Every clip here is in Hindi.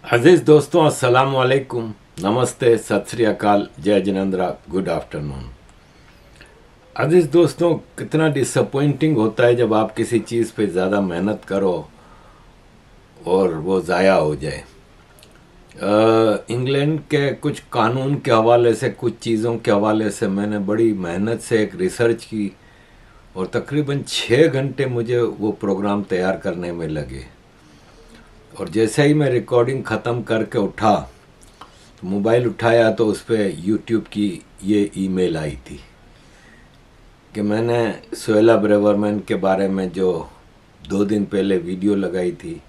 अजीज दोस्तों, अस्सलाम वालेकुम, नमस्ते, सत श्री अकाल, जय जिनेंद्रा, गुड आफ्टरनून। अजीज दोस्तों, कितना डिसअपॉइंटिंग होता है जब आप किसी चीज़ पे ज़्यादा मेहनत करो और वो ज़ाया हो जाए। इंग्लैंड के कुछ कानून के हवाले से, कुछ चीज़ों के हवाले से मैंने बड़ी मेहनत से एक रिसर्च की और तकरीबन 6 घंटे मुझे वो प्रोग्राम तैयार करने में लगे। और जैसे ही मैं रिकॉर्डिंग ख़त्म करके उठा तो मोबाइल उठाया तो उस पर यूट्यूब की ये ईमेल आई थी कि मैंने सुहेला ब्रेवरमैन के बारे में जो 2 दिन पहले वीडियो लगाई थी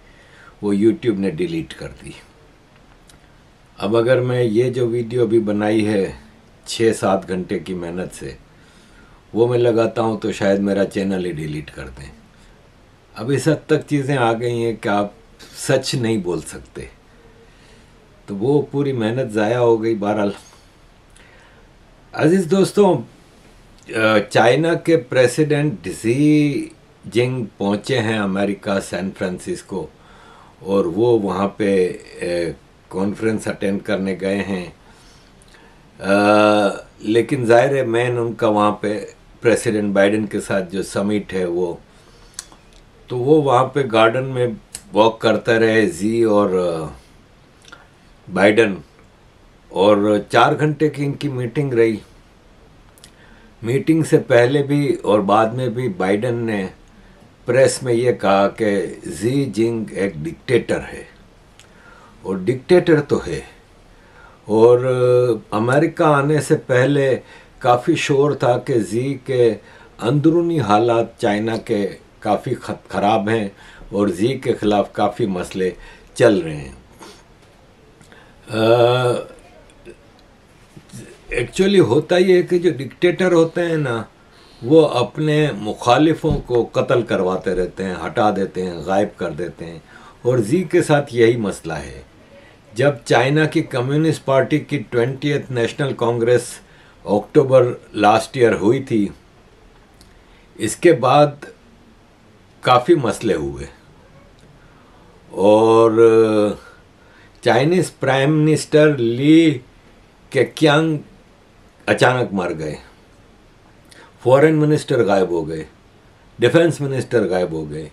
वो यूट्यूब ने डिलीट कर दी। अब अगर मैं ये जो वीडियो अभी बनाई है 6-7 घंटे की मेहनत से वो मैं लगाता हूँ तो शायद मेरा चैनल ही डिलीट कर दें। अब इस हद तक चीज़ें आ गई हैं कि आप सच नहीं बोल सकते, तो वो पूरी मेहनत ज़ाया हो गई। बहरहाल अजीज़ दोस्तों, चाइना के प्रेसिडेंट शी जिंग पहुँचे हैं अमेरिका, सैन फ्रांसिस्को, और वो वहाँ पे कॉन्फ्रेंस अटेंड करने गए हैं। लेकिन जाहिर है मेन उनका वहाँ पे प्रेसिडेंट बाइडेन के साथ जो समिट है वो वहाँ पे गार्डन में वॉक करते रहे जी और बाइडेन, और 4 घंटे की इनकी मीटिंग रही। मीटिंग से पहले भी और बाद में भी बाइडेन ने प्रेस में ये कहा कि जी जिंग एक डिक्टेटर है, और डिक्टेटर तो है। और अमेरिका आने से पहले काफ़ी शोर था कि जी के अंदरूनी हालात चाइना के काफ़ी ख़राब हैं और जी के ख़िलाफ़ काफ़ी मसले चल रहे हैं। एक्चुअली होता ये है कि जो डिक्टेटर होते हैं ना, वो अपने मुखालिफों को कत्ल करवाते रहते हैं, हटा देते हैं, गायब कर देते हैं, और जी के साथ यही मसला है। जब चाइना की कम्युनिस्ट पार्टी की 20th नेशनल कांग्रेस अक्टूबर लास्ट ईयर हुई थी, इसके बाद काफ़ी मसले हुए और चाइनीज़ प्राइम मिनिस्टर ली केक्यांग अचानक मर गए, फॉरेन मिनिस्टर गायब हो गए, डिफेंस मिनिस्टर गायब हो गए।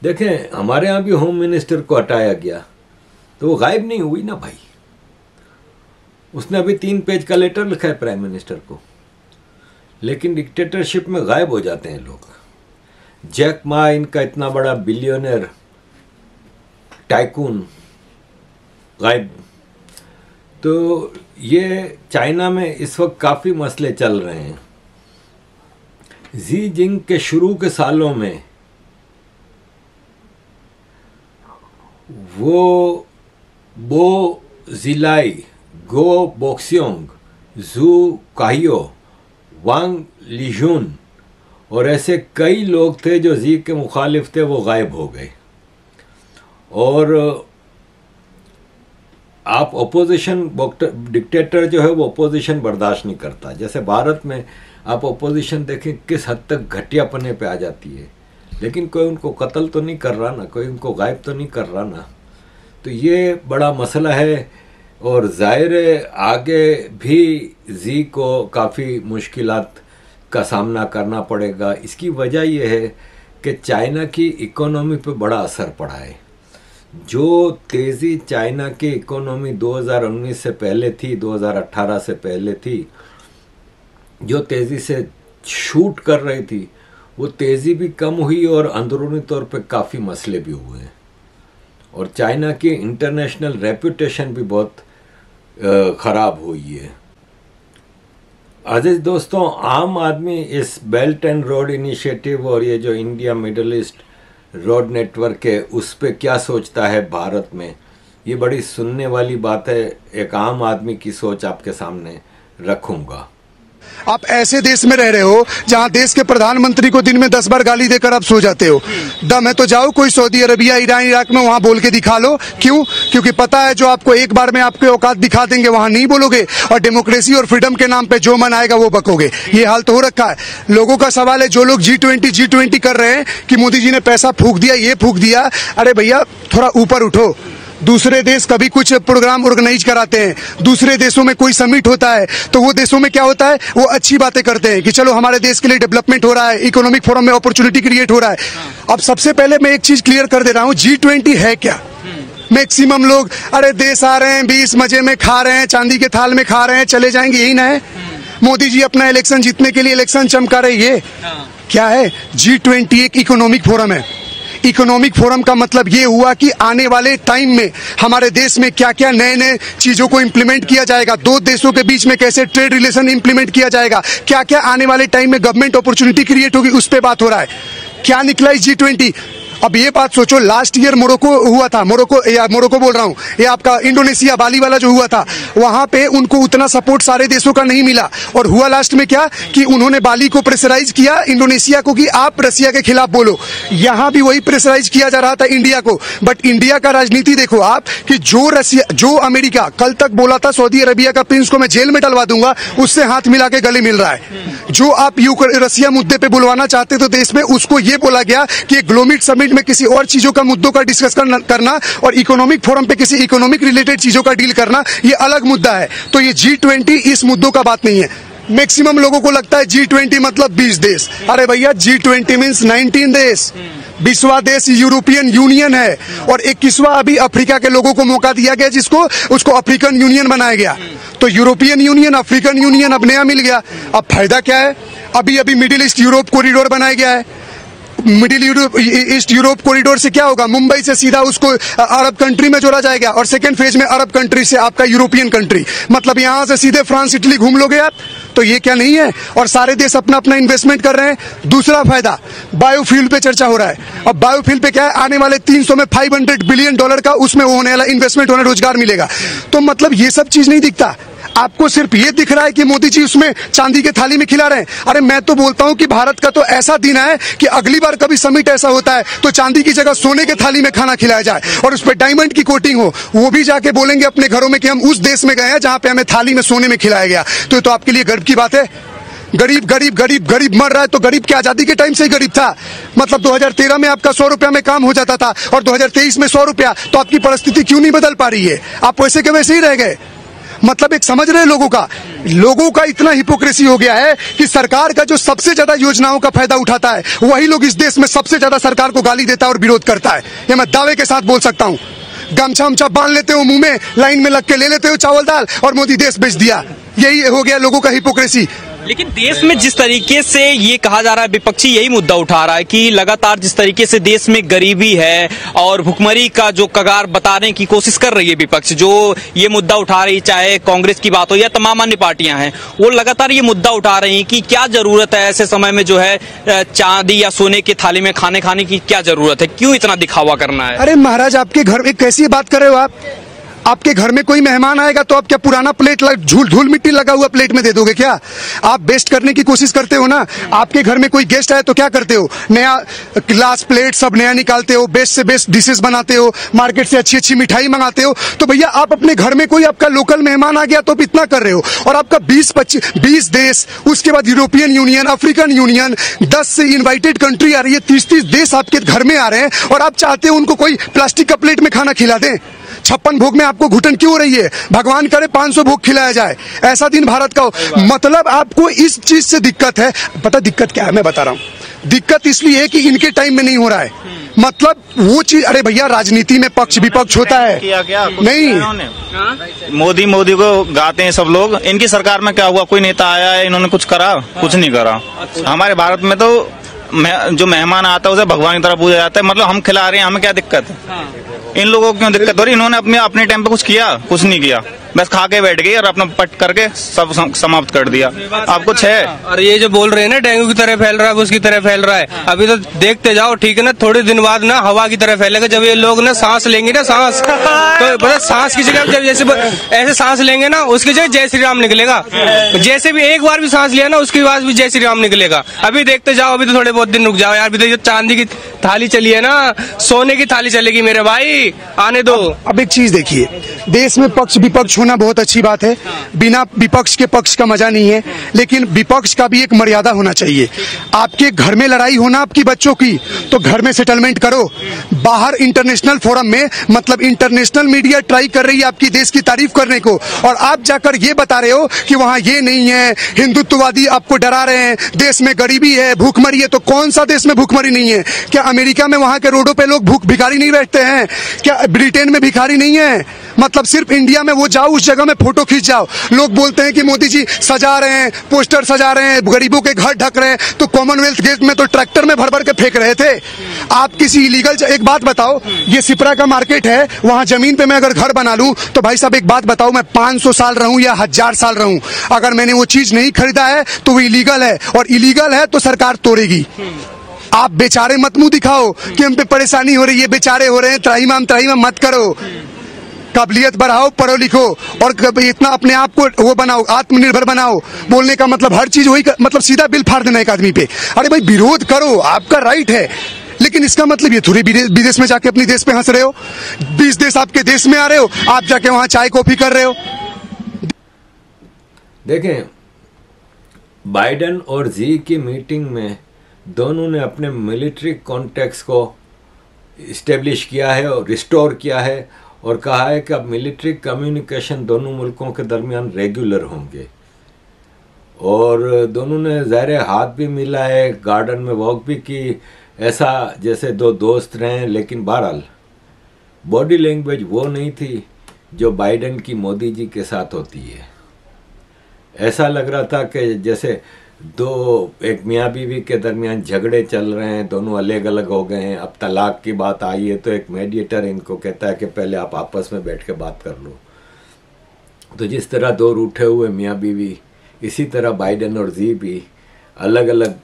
देखें, हमारे यहाँ भी होम मिनिस्टर को हटाया गया तो वो गायब नहीं हुई ना भाई, उसने अभी 3 पेज का लेटर लिखा है प्राइम मिनिस्टर को। लेकिन डिक्टेटरशिप में गायब हो जाते हैं लोग। जैक मा, इनका इतना बड़ा बिलियनर टाइकून, गायब। तो ये चाइना में इस वक्त काफ़ी मसले चल रहे हैं। जी जिंग के शुरू के सालों में वो बो जिलाई, गो बोक्सियोंग, जू काहियो, वांग लिजुन और ऐसे कई लोग थे जो जी के मुखालिफ थे, वो गायब हो गए। और आप ओपोजिशन, डिक्टेटर जो है वो ओपोजिशन बर्दाश्त नहीं करता। जैसे भारत में आप ओपोजिशन देखें किस हद तक घटियापने पे आ जाती है, लेकिन कोई उनको कत्ल तो नहीं कर रहा ना, कोई उनको गायब तो नहीं कर रहा ना। तो ये बड़ा मसला है और ज़ाहिर है आगे भी जी को काफ़ी मुश्किलात का सामना करना पड़ेगा। इसकी वजह यह है कि चाइना की इकोनॉमी पे बड़ा असर पड़ा है। जो तेज़ी चाइना की इकोनॉमी 2019 से पहले थी, 2018 से पहले थी, जो तेज़ी से शूट कर रही थी, वो तेज़ी भी कम हुई और अंदरूनी तौर पे काफ़ी मसले भी हुए हैं। और चाइना की इंटरनेशनल रेपुटेशन भी बहुत ख़राब हुई है। अजीज दोस्तों, आम आदमी इस बेल्ट एंड रोड इनिशिएटिव और ये जो India middle east road network है उस पे क्या सोचता है भारत में, ये बड़ी सुनने वाली बात है। एक आम आदमी की सोच आपके सामने रखूंगा। आप ऐसे देश में रह रहे हो जहां देश के प्रधानमंत्री को दिन में 10 बार गाली देकर आप सो जाते हो। दम है तो जाओ कोई सऊदी अरबिया, ईरान, इराक में, वहां बोल के दिखा लो। क्यों? क्योंकि पता है जो आपको एक बार में आपके औकात दिखा देंगे वहां नहीं बोलोगे, और डेमोक्रेसी और फ्रीडम के नाम पे जो मन आएगा वो बकोगे। ये हाल तो हो रखा है। लोगों का सवाल है, जो लोग G20 कर रहे हैं कि मोदी जी ने पैसा फूंक दिया, ये फूंक दिया, अरे भैया थोड़ा ऊपर उठो। दूसरे देश कभी कुछ प्रोग्राम ऑर्गेनाइज कराते हैं, दूसरे देशों में कोई समिट होता है, तो वो देशों में क्या होता है, वो अच्छी बातें करते हैं कि चलो हमारे देश के लिए डेवलपमेंट हो रहा है, इकोनॉमिक फोरम में अपॉर्चुनिटी क्रिएट हो रहा है। अब सबसे पहले मैं एक चीज क्लियर कर दे रहा हूँ, G20 है क्या? मैक्सिमम लोग अरे देश आ रहे हैं, 20 मजे में खा रहे हैं, चांदी के थाल में खा रहे हैं, चले जाएंगे, यही ना है? मोदी जी अपना इलेक्शन जीतने के लिए इलेक्शन चमका रहे, ये क्या है? G20 एक इकोनॉमिक फोरम है। इकोनॉमिक फोरम का मतलब ये हुआ कि आने वाले टाइम में हमारे देश में क्या क्या नए नए चीजों को इंप्लीमेंट किया जाएगा, दो देशों के बीच में कैसे ट्रेड रिलेशन इंप्लीमेंट किया जाएगा, क्या क्या आने वाले टाइम में गवर्नमेंट अपॉर्चुनिटी क्रिएट होगी, उस पर बात हो रहा है। क्या निकला इस G20? अब ये बात सोचो, लास्ट ईयर मोरक्को हुआ था, मोरक्को बोल रहा हूँ, ये आपका इंडोनेशिया बाली वाला जो हुआ था, वहां पे उनको उतना सपोर्ट सारे देशों का नहीं मिला, और हुआ लास्ट में क्या कि उन्होंने बाली को प्रेशराइज किया, इंडोनेशिया को, कि आप रसिया के खिलाफ बोलो। यहां भी वही प्रेशराइज किया जा रहा था इंडिया को। बट इंडिया का राजनीति देखो आप कि जो अमेरिका कल तक बोला था सऊदी अरेबिया का प्रिंस को मैं जेल में डलवा दूंगा, उससे हाथ मिला के गले मिल रहा है। जो आप रसिया मुद्दे पे बुलवाना चाहते थे देश में, उसको ये बोला गया कि ग्लोमिट समिट में किसी और चीजों का मुद्दों का डिस्कस करना और इकोनॉमिक फोरम पे किसी इकोनॉमिक रिलेटेड चीजों का डील करना, ये अलग मुद्दा है। तो ये G20 इस मुद्दों का बात नहीं है। मैक्सिमम लोगों को लगता है G20 मतलब 20 देश। अरे भैया, G20 मीन्स 19 देश। 20वां देश यूरोपियन यूनियन है, और 21वां अभी अफ्रीका के लोगों को मौका दिया गया, जिसको उसको अफ्रीकन यूनियन बनाया गया। तो यूरोपियन यूनियन, अफ्रीकन यूनियन अब नया मिल गया। अब फायदा क्या है? अभी मिडिल ईस्ट यूरोप कॉरिडोर बनाया गया है। मिडिल ईस्ट यूरोप कॉरिडोर से क्या होगा? मुंबई से सीधा उसको अरब कंट्री में जोड़ा जाएगा, और सेकेंड फेज में अरब कंट्री से आपका यूरोपियन कंट्री, मतलब यहां से सीधे फ्रांस इटली घूम लोगे आप। तो ये क्या नहीं है? और सारे देश अपना अपना इन्वेस्टमेंट कर रहे हैं। दूसरा फायदा, बायोफ्यूल पे चर्चा हो रहा है। अब बायोफ्यूल पे क्या है? आने वाले 300 में $500 बिलियन का उसमें होने वाला इन्वेस्टमेंट होने, रोजगार मिलेगा। तो मतलब ये सब चीज नहीं दिखता आपको, सिर्फ ये दिख रहा है कि मोदी जी उसमें चांदी के थाली में खिला रहे हैं। अरे मैं तो बोलता हूं कि भारत का तो ऐसा दिन है कि अगली बार कभी समिट ऐसा होता है तो चांदी की जगह सोने के थाली में खाना खिलाया जाए, और उस पर डायमंड की कोटिंग हो। वो भी जाके बोलेंगे अपने घरों में कि हम उस देश में गए हैं जहां पे हमें थाली में सोने में खिलाया गया। तो ये तो आपके लिए गर्व की बात है। गरीब गरीब गरीब गरीब मर रहा है, तो गरीब क्या आजादी के टाइम से ही गरीब था? मतलब 2013 में आपका 100 रुपया में काम हो जाता था, और 2023 में 100 रुपया। तो आपकी परिस्थिति क्यों नहीं बदल पा रही है? आप वैसे के वैसे ही रह गए। मतलब एक समझ रहे लोगों का इतना हिपोक्रेसी हो गया है कि सरकार का जो सबसे ज्यादा योजनाओं का फायदा उठाता है, वही लोग इस देश में सबसे ज्यादा सरकार को गाली देता है और विरोध करता है। ये मैं दावे के साथ बोल सकता हूँ। गमछा उमछा बांध लेते हो मुंह में, लाइन में लग के ले लेते हो चावल दाल, और मोदी देश बेच दिया। यही हो गया लोगों का हिपोक्रेसी। लेकिन देश में जिस तरीके से ये कहा जा रहा है, विपक्षी यही मुद्दा उठा रहा है कि लगातार जिस तरीके से देश में गरीबी है और भुखमरी का जो कगार बताने की कोशिश कर रही है विपक्ष, जो ये मुद्दा उठा रही, चाहे कांग्रेस की बात हो या तमाम अन्य पार्टियां हैं, वो लगातार ये मुद्दा उठा रही हैं कि क्या जरूरत है ऐसे समय में जो है चांदी या सोने के थाली में खाने की क्या जरूरत है, क्यों इतना दिखावा करना है? अरे महाराज, आपके घर में कैसी बात कर रहे हो आप? आपके घर में कोई मेहमान आएगा तो आप क्या पुराना प्लेट धूल मिट्टी लगा हुआ प्लेट में दे दोगे क्या? आप बेस्ट करने की कोशिश करते हो ना। आपके घर में कोई गेस्ट आए तो क्या करते हो? नया ग्लास प्लेट सब नया निकालते हो, बेस्ट से बेस्ट डिशेस बनाते हो, मार्केट से अच्छी अच्छी मिठाई मंगाते हो। तो भैया आप अपने घर में कोई आपका लोकल मेहमान आ गया तो आप इतना कर रहे हो, और आपका 20 देश, उसके बाद यूरोपियन यूनियन, अफ्रीकन यूनियन, 10 से इन्वाइटेड कंट्री आ रही है, 30 देश आपके घर में आ रहे हैं, और आप चाहते हो उनको कोई प्लास्टिक का प्लेट में खाना खिला दें। 56 भोग में आपको घुटन क्यों हो रही है? भगवान करे 500 भोग खिलाया जाए, ऐसा दिन भारत का हो। मतलब आपको इस चीज से दिक्कत है। पता दिक्कत क्या है? मैं बता रहा हूँ। दिक्कत इसलिए है कि इनके टाइम में नहीं हो रहा है। मतलब वो चीज, अरे भैया राजनीति में पक्ष विपक्ष होता है। क्या नहीं, मोदी को गाते हैं सब लोग। इनकी सरकार में क्या हुआ? कोई नेता आया है, इन्होंने कुछ करा? कुछ नहीं करा। हमारे भारत में तो जो मेहमान आता है उसे भगवान की तरह पूजा जाता है। मतलब हम खिला रहे हैं, हमें क्या दिक्कत है? इन लोगों को क्यों दिक्कत हो रही? इन्होंने अपने टाइम पे कुछ किया? कुछ नहीं किया, बस खा के बैठ गई और अपना पट करके सब समाप्त कर दिया। अब कुछ है? और ये जो बोल रहे हैं ना डेंगू की तरह फैल रहा है, उसकी तरह फैल रहा है, अभी तो देखते जाओ, ठीक है ना, थोड़े दिन बाद ना हवा की तरह फैलेगा। जब ये लोग ना सांस लेंगे ना, सांस तो मतलब सांस की जगह जब जैसे ऐसे सांस लेंगे ना, उसकी जगह जय श्री राम निकलेगा। जैसे भी एक बार भी सांस लिया ना, उसके बाद भी जय श्री राम निकलेगा। अभी देखते जाओ, अभी तो थोड़े बहुत दिन रुक जाओ यार। अभी तो चांदी की थाली चली है ना, सोने की थाली चलेगी मेरे भाई, आने दो। अब एक चीज देखिए, देश में पक्ष विपक्ष होना बहुत अच्छी बात है, बिना विपक्ष के पक्ष का मजा नहीं है, लेकिन विपक्ष का भी एक मर्यादा होना चाहिए। आपके घर में लड़ाई होना आपकी बच्चों की, तो घर में सेटलमेंट करो। बाहर इंटरनेशनल फोरम में, मतलब इंटरनेशनल मीडिया ट्राई कर रही है आपकी देश की तारीफ करने को, और आप जाकर ये बता रहे हो कि वहां ये नहीं है, हिंदुत्ववादी आपको डरा रहे हैं, देश में गरीबी है, भूखमरी है। तो कौन सा देश में भूखमरी नहीं है? क्या अमेरिका में वहां के रोडों पे लोग भिखारी नहीं बैठते हैं? क्या ब्रिटेन में भिखारी नहीं है? मतलब सिर्फ इंडिया में वो जाओ, उस जगह में फोटो खींच जाओ, लोग बोलते हैं कि मोदी जी सजा रहे हैं, पोस्टर सजा रहे हैं, गरीबों के घर ढक रहे हैं। तो कॉमनवेल्थ गेट में तो ट्रैक्टर में भर भर के फेंक रहे थे। आप किसी इलीगल, एक बात बताओ, ये सिपरा का मार्केट है, वहां जमीन पे मैं अगर घर बना लूं, तो भाई साहब एक बात बताओ, मैं 500 साल रहूं या 1000 साल रहूं, अगर मैंने वो चीज नहीं खरीदा है तो वो इलीगल है, और इलीगल है तो सरकार तोड़ेगी। आप बेचारे मत मुंह दिखाओ कि हम पे परेशानी हो रही है, बेचारे हो रहे हैं, त्राहिमाम मत करो। काबिलियत बढ़ाओ, पढ़ो लिखो, और इतना अपने आप को वो बनाओ, आत्मनिर्भर बनाओ। बोलने का मतलब हर चीज वही मतलब सीधा बिल फाड़ देना एक आदमी पे। अरे भाई विरोध करो, आपका राइट है, लेकिन इसका मतलब ये थोड़ी विदेश में जाके अपने देश पे हंस रहे हो। 20 देश आपके देश में आ रहे हो, आप जाके वहां चाय कॉफी कर रहे हो। देखें, बाइडेन और जी की मीटिंग में दोनों ने अपने मिलिट्री कॉन्टेक्ट को इस्टेब्लिश किया है और रिस्टोर किया है, और कहा है कि अब मिलिट्री कम्युनिकेशन दोनों मुल्कों के दरमियान रेगुलर होंगे। और दोनों ने ज़ाहिर हाथ भी मिला है, गार्डन में वॉक भी की, ऐसा जैसे दो दोस्त रहे। लेकिन बहरहाल बॉडी लैंग्वेज वो नहीं थी जो बाइडेन की मोदी जी के साथ होती है। ऐसा लग रहा था कि जैसे एक मियाँ बीवी के दरमियान झगड़े चल रहे हैं, दोनों अलग अलग हो गए हैं, अब तलाक की बात आई है, तो एक मीडिएटर इनको कहता है कि पहले आप आपस में बैठ के बात कर लो। तो जिस तरह दो रूठे हुए मियाँ बीवी, इसी तरह बाइडेन और जी भी अलग अलग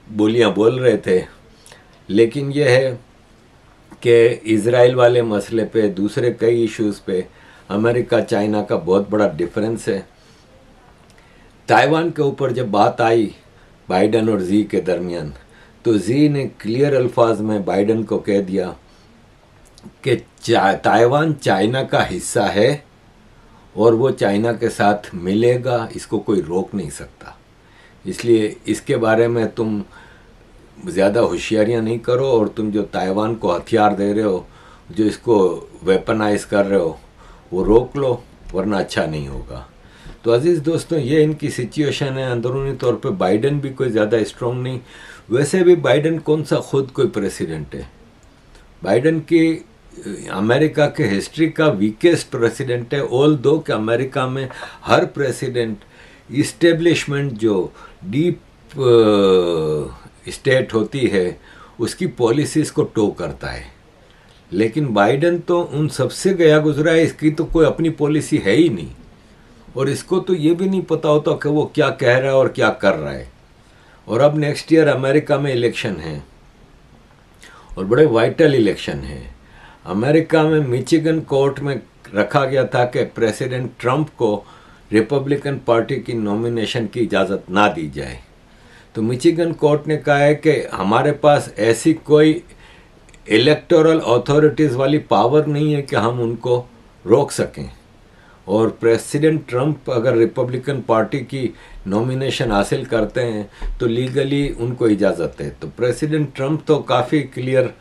बोलियां बोल रहे थे। लेकिन यह है कि इजराइल वाले मसले पे, दूसरे कई इश्यूज़ पे अमेरिका चाइना का बहुत बड़ा डिफरेंस है। ताइवान के ऊपर जब बात आई बाइडेन और जी के दरमियान, तो जी ने क्लियर अल्फाज में बाइडेन को कह दिया कि ताइवान चाइना का हिस्सा है और वो चाइना के साथ मिलेगा, इसको कोई रोक नहीं सकता। इसलिए इसके बारे में तुम ज़्यादा होशियारियाँ नहीं करो, और तुम जो ताइवान को हथियार दे रहे हो, जो इसको वेपनाइज कर रहे हो, वो रोक लो, वरना अच्छा नहीं होगा। तो अजीज़ दोस्तों, ये इनकी सिचुएशन है। अंदरूनी तौर पे बाइडेन भी कोई ज़्यादा स्ट्रॉन्ग नहीं। वैसे भी बाइडेन कौन सा खुद कोई प्रेसिडेंट है? बाइडेन की अमेरिका के हिस्ट्री का वीकेस्ट प्रेसिडेंट है। ऑल दो कि अमेरिका में हर प्रेसिडेंट इस्टेब्लिशमेंट जो डीप स्टेट होती है उसकी पॉलिसीज़ को टो करता है, लेकिन बाइडेन तो उन सबसे गया गुजरा है। इसकी तो कोई अपनी पॉलिसी है ही नहीं, और इसको तो ये भी नहीं पता होता कि वो क्या कह रहा है और क्या कर रहा है। और अब नेक्स्ट ईयर अमेरिका में इलेक्शन है, और बड़े वाइटल इलेक्शन है। अमेरिका में मिचिगन कोर्ट में रखा गया था कि प्रेसिडेंट ट्रंप को रिपब्लिकन पार्टी की नॉमिनेशन की इजाज़त ना दी जाए। तो मिचिगन कोर्ट ने कहा है कि हमारे पास ऐसी कोई इलेक्टोरल अथॉरिटीज़ वाली पावर नहीं है कि हम उनको रोक सकें, और प्रेसिडेंट ट्रंप अगर रिपब्लिकन पार्टी की नॉमिनेशन हासिल करते हैं तो लीगली उनको इजाज़त है। तो प्रेसिडेंट ट्रंप तो काफ़ी क्लियर,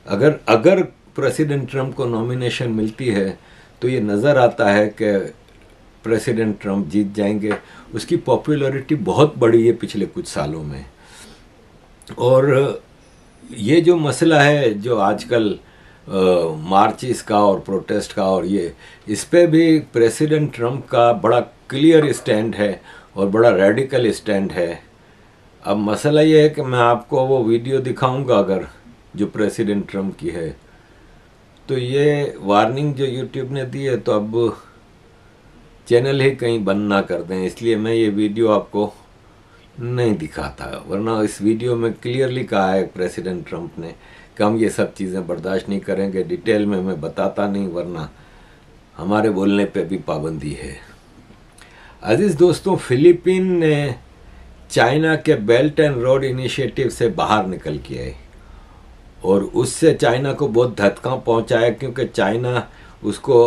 अगर प्रेसिडेंट ट्रंप को नॉमिनेशन मिलती है तो ये नज़र आता है कि प्रेसिडेंट ट्रंप जीत जाएंगे। उसकी पॉपुलैरिटी बहुत बढ़ी है पिछले कुछ सालों में। और ये जो मसला है जो आजकल मार्चिस का और प्रोटेस्ट का, और ये इस पे भी प्रेसिडेंट ट्रंप का बड़ा क्लियर स्टैंड है और बड़ा रेडिकल स्टैंड है। अब मसला ये है कि मैं आपको वो वीडियो दिखाऊंगा अगर जो प्रेसिडेंट ट्रंप की है, तो ये वार्निंग जो यूट्यूब ने दी है, तो अब चैनल ही कहीं बंद ना कर दें, इसलिए मैं ये वीडियो आपको नहीं दिखाता। वरना इस वीडियो में क्लियरली कहा है प्रेसिडेंट ट्रंप ने कि हम ये सब चीज़ें बर्दाश्त नहीं करेंगे। डिटेल में मैं बताता नहीं, वरना हमारे बोलने पे भी पाबंदी है। अजीज़ दोस्तों, फिलीपीन ने चाइना के बेल्ट एंड रोड इनिशिएटिव से बाहर निकल के आए, और उससे चाइना को बहुत धक्का पहुंचाया, क्योंकि चाइना उसको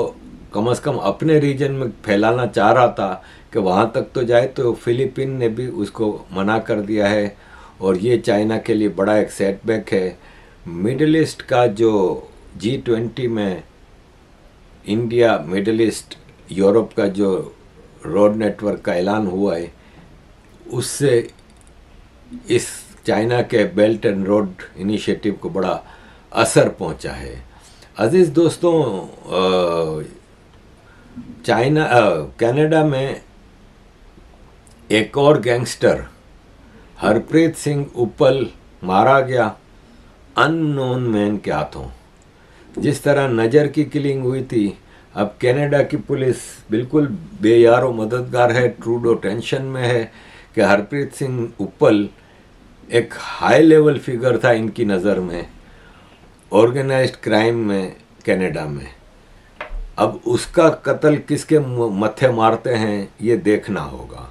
कम से कम अपने रीजन में फैलाना चाह रहा था कि वहाँ तक तो जाए, तो फिलीपीन ने भी उसको मना कर दिया है और ये चाइना के लिए बड़ा एक सेटबैक है। मिडिल ईस्ट का जो G20 में इंडिया, मिडिल ईस्ट, यूरोप का जो रोड नेटवर्क का ऐलान हुआ है, उससे इस चाइना के बेल्ट एंड रोड इनिशिएटिव को बड़ा असर पहुंचा है। अजीज दोस्तों, कनाडा में एक और गैंगस्टर हरप्रीत सिंह उप्पल मारा गया अननोन मैन के हाथों। जिस तरह नज़र की किलिंग हुई थी, अब कनाडा की पुलिस बिल्कुल बेयारो मददगार है, ट्रूडो टेंशन में है कि हरप्रीत सिंह उप्पल एक हाई लेवल फिगर था इनकी नज़र में, ऑर्गेनाइज्ड क्राइम में कनाडा में। अब उसका कत्ल किसके मत्थे मारते हैं ये देखना होगा।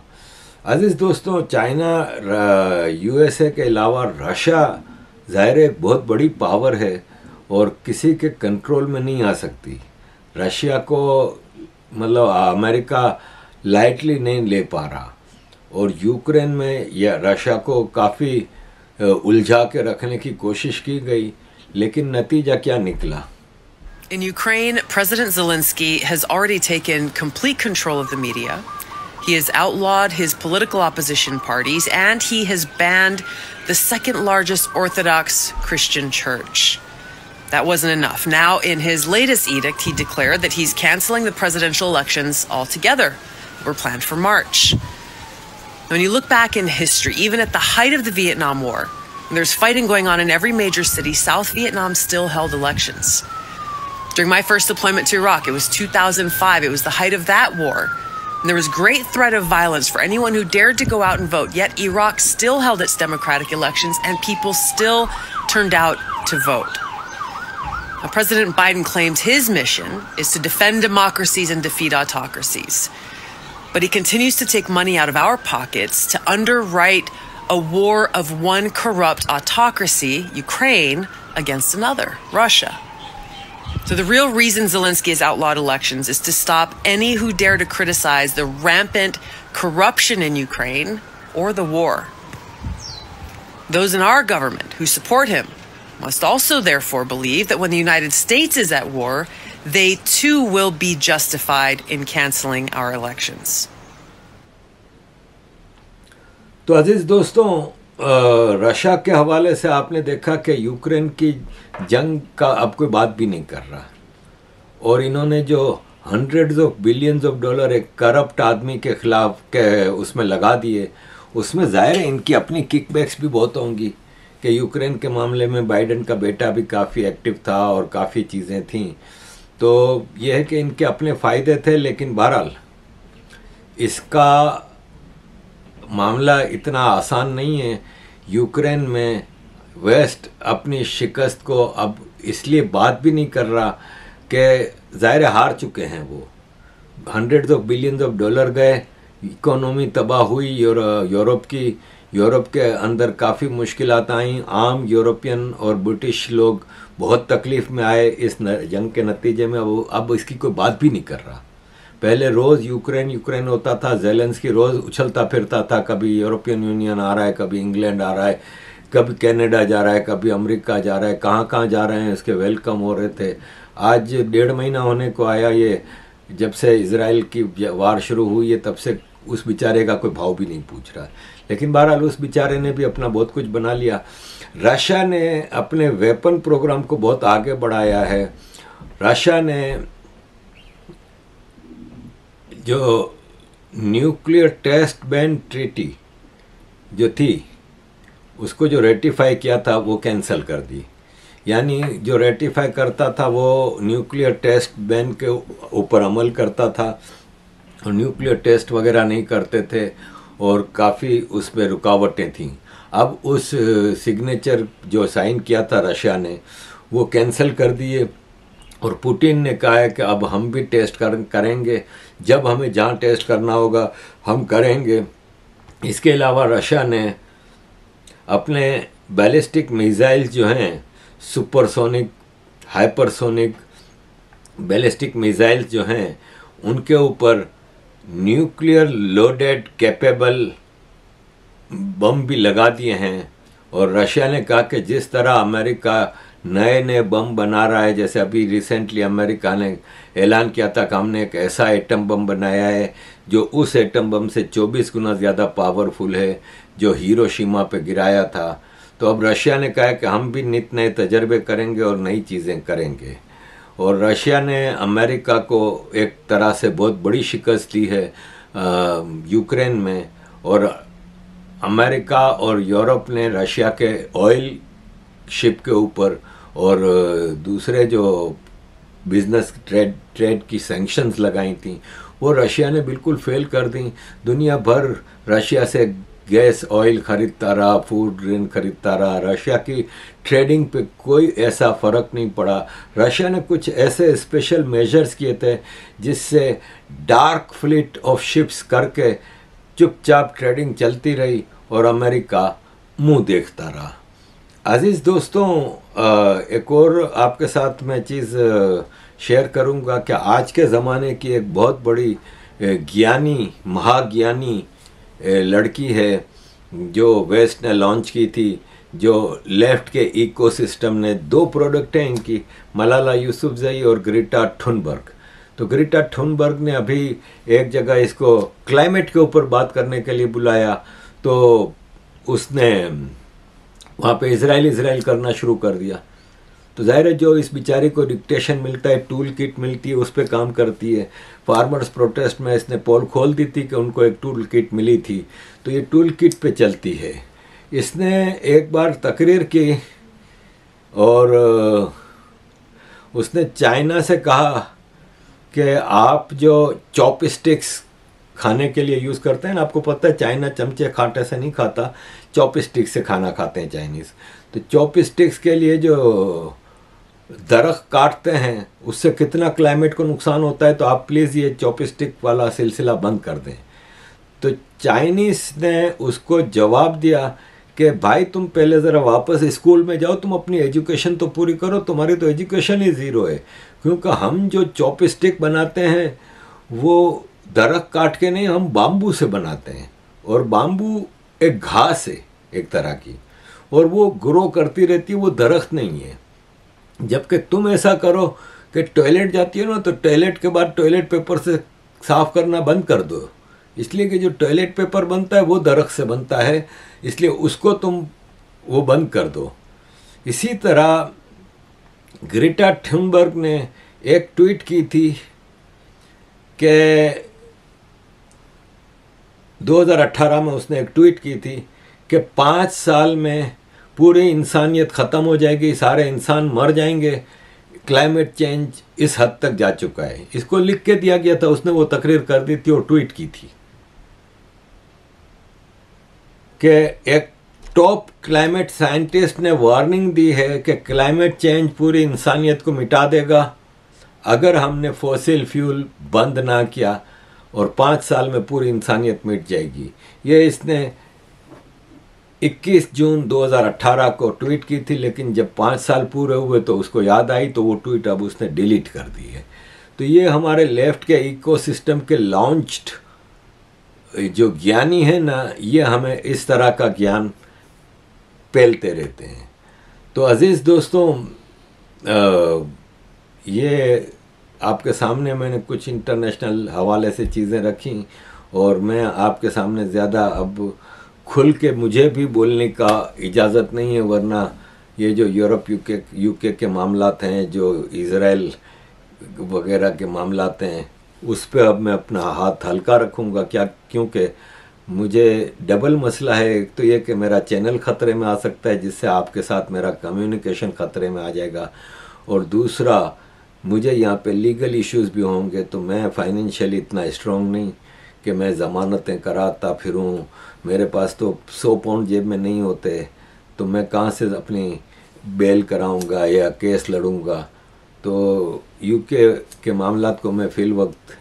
अजीज दोस्तों, चाइना, USA के अलावा रशिया ज़ाहिर एक बहुत बड़ी पावर है और किसी के कंट्रोल में नहीं आ सकती। रशिया को मतलब अमेरिका लाइटली नहीं ले पा रहा, और यूक्रेन में या रशिया को काफ़ी उलझा के रखने की कोशिश की गई, लेकिन नतीजा क्या निकला। In Ukraine, President Zelensky has already taken complete control of the media. He has outlawed his political opposition parties, and he has banned the second largest Orthodox Christian church. That wasn't enough. Now, in his latest edict, he declared that he's canceling the presidential elections altogether. Were planned for March. When you look back in history, even at the height of the Vietnam War, when there's fighting going on in every major city, South Vietnam still held elections. During my first deployment to Iraq, it was 2005. It was the height of that war. And there was great threat of violence for anyone who dared to go out and vote. Yet Iraq still held its democratic elections, and people still turned out to vote. Now, President Biden claims his mission is to defend democracies and defeat autocracies. But he continues to take money out of our pockets to underwrite a war of one corrupt autocracy, Ukraine, against another, Russia. So the real reason Zelensky has outlawed elections is to stop any who dare to criticize the rampant corruption in Ukraine or the war. Those in our government who support him must also therefore believe that when the United States is at war, they too will be justified in canceling our elections. तो अजीज दोस्तों, रशिया के हवाले से आपने देखा कि यूक्रेन की जंग का अब कोई बात भी नहीं कर रहा, और इन्होंने जो hundreds of billions of dollar एक करप्ट आदमी के खिलाफ के उसमें लगा दिए, उसमें ज़ाहिर है इनकी अपनी किकबैक्स भी बहुत होंगी कि यूक्रेन के मामले में बाइडेन का बेटा भी काफ़ी एक्टिव था और काफ़ी चीज़ें थीं। तो यह है कि इनके अपने फ़ायदे थे, लेकिन बहरहाल इसका मामला इतना आसान नहीं है। यूक्रेन में वेस्ट अपनी शिकस्त को अब इसलिए बात भी नहीं कर रहा कि ज़ाहिर हार चुके हैं वो। hundreds of billions of dollar गए, इकोनॉमी तबाह हुई यूरोप के अंदर काफ़ी मुश्किलात आई, आम यूरोपियन और ब्रिटिश लोग बहुत तकलीफ़ में आए इस जंग के नतीजे में। अब इसकी कोई बात भी नहीं कर रहा। पहले रोज़ यूक्रेन होता था, ज़ेलेंस्की रोज़ उछलता फिरता था, कभी यूरोपियन यूनियन आ रहा है, कभी इंग्लैंड आ रहा है, कभी कनाडा जा रहा है, कभी अमेरिका जा रहा है, कहाँ जा रहे हैं उसके वेलकम हो रहे थे। आज 1.5 महीना होने को आया ये, जब से इजराइल की वार शुरू हुई है, तब से उस बेचारे का कोई भाव भी नहीं पूछ रहा। लेकिन बहरहाल उस बेचारे ने भी अपना बहुत कुछ बना लिया। रशिया ने अपने वेपन प्रोग्राम को बहुत आगे बढ़ाया है। रशिया ने जो न्यूक्लियर टेस्ट बैन ट्रीटी जो थी उसको जो रेटिफाई किया था वो कैंसिल कर दी। यानी जो रेटिफाई करता था वो न्यूक्लियर टेस्ट बैन के ऊपर अमल करता था और न्यूक्लियर टेस्ट वगैरह नहीं करते थे और काफ़ी उसमें रुकावटें थीं। अब उस सिग्नेचर जो साइन किया था रशिया ने वो कैंसिल कर दिए और पुतिन ने कहा है कि अब हम भी टेस्ट करेंगे, जब हमें जहाँ टेस्ट करना होगा हम करेंगे। इसके अलावा रशिया ने अपने बैलिस्टिक मिसाइल्स जो हैं सुपरसोनिक, हाइपरसोनिक बैलिस्टिक मिसाइल्स जो हैं उनके ऊपर न्यूक्लियर लोडेड कैपेबल बम भी लगा दिए हैं। और रशिया ने कहा कि जिस तरह अमेरिका नए नए बम बना रहा है, जैसे अभी रिसेंटली अमेरिका ने ऐलान किया था कि हमने एक ऐसा एटम बम बनाया है जो उस एटम बम से 24 गुना ज़्यादा पावरफुल है जो हिरोशिमा पे गिराया था। तो अब रशिया ने कहा है कि हम भी नित नए तजर्बे करेंगे और नई चीज़ें करेंगे। और रशिया ने अमेरिका को एक तरह से बहुत बड़ी शिकस्त दी है यूक्रेन में। और अमेरिका और यूरोप ने रशिया के ऑयल शिप के ऊपर और दूसरे जो बिजनेस ट्रेड की सैंक्शंस लगाई थी वो रशिया ने बिल्कुल फेल कर दी। दुनिया भर रशिया से गैस ऑयल खरीदता रहा, फूड ग्रेन खरीदता रहा, रशिया की ट्रेडिंग पे कोई ऐसा फ़र्क नहीं पड़ा। रशिया ने कुछ ऐसे स्पेशल मेजर्स किए थे जिससे डार्क फ्लीट ऑफ शिप्स करके चुपचाप ट्रेडिंग चलती रही और अमेरिका मुंह देखता रहा। अजीज़ दोस्तों, एक और आपके साथ मैं चीज़ शेयर करूंगा कि आज के ज़माने की एक बहुत बड़ी ज्ञानी, महाज्ञानी लड़की है जो वेस्ट ने लॉन्च की थी, जो लेफ्ट के इकोसिस्टम ने 2 प्रोडक्ट हैं इनकी, मलाला यूसुफजई और ग्रेटा थुनबर्ग। तो ग्रेटा थुनबर्ग ने अभी एक जगह इसको क्लाइमेट के ऊपर बात करने के लिए बुलाया, तो उसने वहाँ पे इजराइल करना शुरू कर दिया। तो जाहिर है जो इस बेचारी को डिक्टेशन मिलता है, टूल किट मिलती है, उस पर काम करती है। फार्मर्स प्रोटेस्ट में इसने पोल खोल दी थी कि उनको एक टूल किट मिली थी, तो ये टूल किट पे चलती है। इसने एक बार तकरीर की और उसने चाइना से कहा कि आप जो चॉपस्टिक्स खाने के लिए यूज़ करते हैं ना, आपको पता है चाइना चमचे कांटे से नहीं खाता, चॉपस्टिक से खाना खाते हैं चाइनीज़। तो चॉपस्टिक्स के लिए जो दरख्त काटते हैं उससे कितना क्लाइमेट को नुकसान होता है, तो आप प्लीज़ ये चॉपस्टिक वाला सिलसिला बंद कर दें। तो चाइनीज़ ने उसको जवाब दिया कि भाई तुम पहले ज़रा वापस स्कूल में जाओ, तुम अपनी एजुकेशन तो पूरी करो, तुम्हारी तो एजुकेशन ही ज़ीरो है। क्योंकि हम जो चॉपस्टिक बनाते हैं वो दरख्त काट के नहीं, हम बाम्बू से बनाते हैं। और बाम्बू एक घास है एक तरह की, और वो ग्रो करती रहती है, वो दरख्त नहीं है। जबकि तुम ऐसा करो कि टॉयलेट जाती हो ना, तो टॉयलेट के बाद टॉयलेट पेपर से साफ़ करना बंद कर दो, इसलिए कि जो टॉयलेट पेपर बनता है वो दरख्त से बनता है, इसलिए उसको तुम वो बंद कर दो। इसी तरह ग्रेटा थुनबर्ग ने एक ट्वीट की थी कि 2018 में उसने एक ट्वीट की थी कि 5 साल में पूरी इंसानियत ख़त्म हो जाएगी, सारे इंसान मर जाएंगे, क्लाइमेट चेंज इस हद तक जा चुका है। इसको लिख के दिया गया था, उसने वो तकरीर कर दी थी और ट्वीट की थी कि एक टॉप क्लाइमेट साइंटिस्ट ने वार्निंग दी है कि क्लाइमेट चेंज पूरी इंसानियत को मिटा देगा अगर हमने फॉसिल फ्यूल बंद ना किया, और 5 साल में पूरी इंसानियत मिट जाएगी। ये इसने 21 जून 2018 को ट्वीट की थी, लेकिन जब 5 साल पूरे हुए तो उसको याद आई, तो वो ट्वीट अब उसने डिलीट कर दी है। तो ये हमारे लेफ्ट के इकोसिस्टम के लॉन्च्ड जो ज्ञानी है ना, ये हमें इस तरह का ज्ञान फैलते रहते हैं। तो अजीज़ दोस्तों, ये आपके सामने मैंने कुछ इंटरनेशनल हवाले से चीज़ें रखी, और मैं आपके सामने ज़्यादा अब खुल के मुझे भी बोलने का इजाज़त नहीं है, वरना ये जो यूरोप यूके के मामलात हैं, जो इज़राइल वगैरह के मामलात हैं, उस पर अब मैं अपना हाथ हल्का रखूँगा। क्या, क्योंकि मुझे डबल मसला है। एक तो ये कि मेरा चैनल ख़तरे में आ सकता है, जिससे आपके साथ मेरा कम्युनिकेशन ख़तरे में आ जाएगा, और दूसरा मुझे यहाँ पे लीगल इश्यूज़ भी होंगे। तो मैं फाइनेंशियली इतना स्ट्रॉन्ग नहीं कि मैं ज़मानतें कराता फिरूं, मेरे पास तो 100 पाउंड जेब में नहीं होते, तो मैं कहाँ से अपनी बेल कराऊंगा या केस लड़ूंगा। तो यूके के मामलात को मैं फ़िल वक्त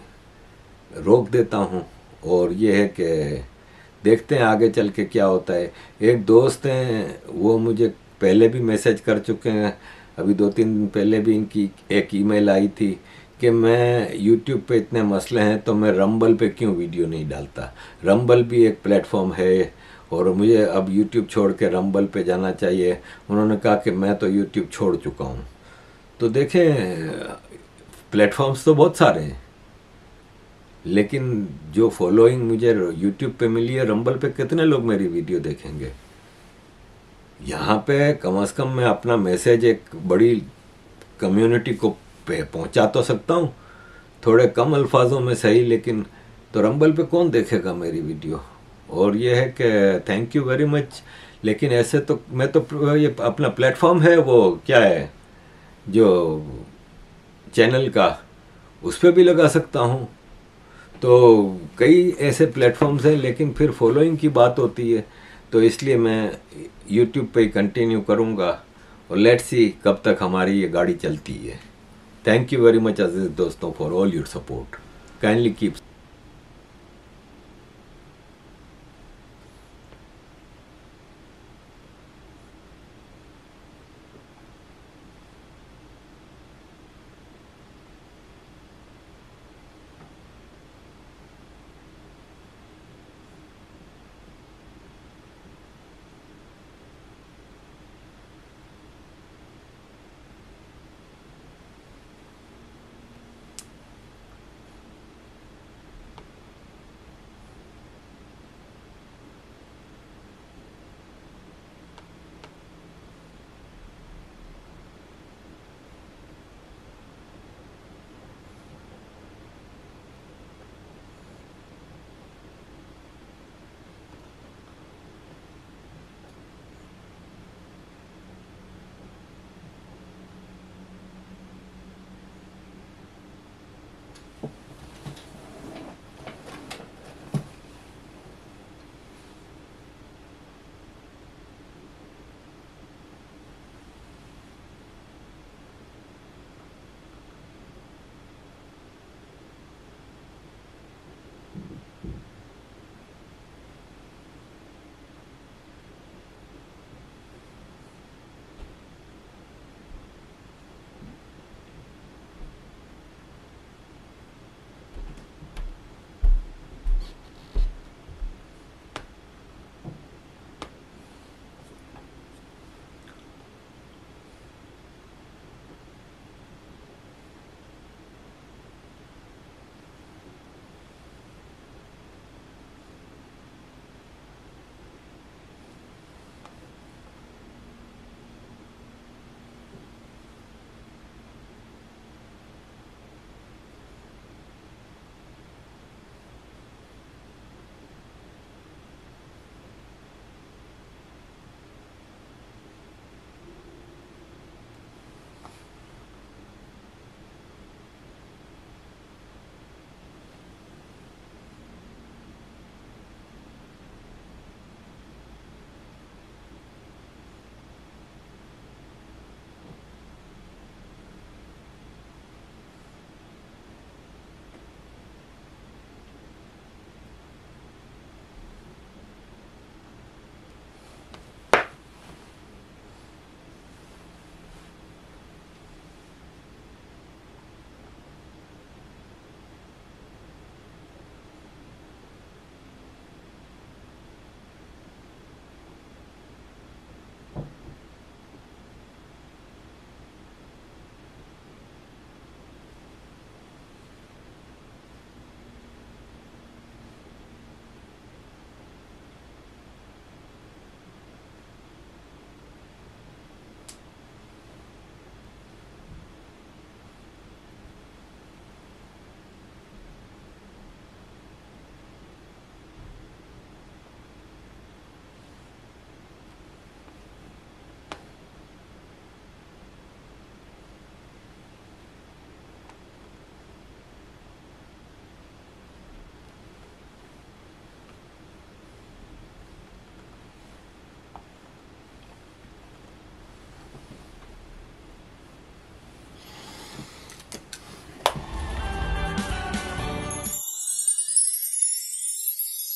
रोक देता हूँ, और ये है कि देखते हैं आगे चल के क्या होता है। एक दोस्त हैं, वो मुझे पहले भी मैसेज कर चुके हैं, अभी 2-3 दिन पहले भी इनकी एक ईमेल आई थी कि मैं यूट्यूब पे इतने मसले हैं तो मैं रंबल पे क्यों वीडियो नहीं डालता। रंबल भी एक प्लेटफॉर्म है और मुझे अब यूट्यूब छोड़ के रंबल पे जाना चाहिए। उन्होंने कहा कि मैं तो यूट्यूब छोड़ चुका हूँ। तो देखें, प्लेटफॉर्म्स तो बहुत सारे हैं, लेकिन जो फॉलोइंग मुझे यूट्यूब पे मिली है, रंबल पे कितने लोग मेरी वीडियो देखेंगे। यहाँ पे कम से कम मैं अपना मैसेज एक बड़ी कम्युनिटी को पहुँचा तो सकता हूँ, थोड़े कम अल्फाजों में सही, लेकिन तो रंबल पे कौन देखेगा मेरी वीडियो। और ये है कि थैंक यू वेरी मच। लेकिन ऐसे तो मैं तो ये अपना प्लेटफॉर्म है, वो क्या है जो चैनल का, उस पर भी लगा सकता हूँ। तो कई ऐसे प्लेटफॉर्म्स हैं, लेकिन फिर फॉलोइंग की बात होती है, तो इसलिए मैं यूट्यूब पे ही कंटिन्यू करूँगा और लेट्स सी कब तक हमारी ये गाड़ी चलती है। थैंक यू वेरी मच अजीज दोस्तों for all your support. Kindly keep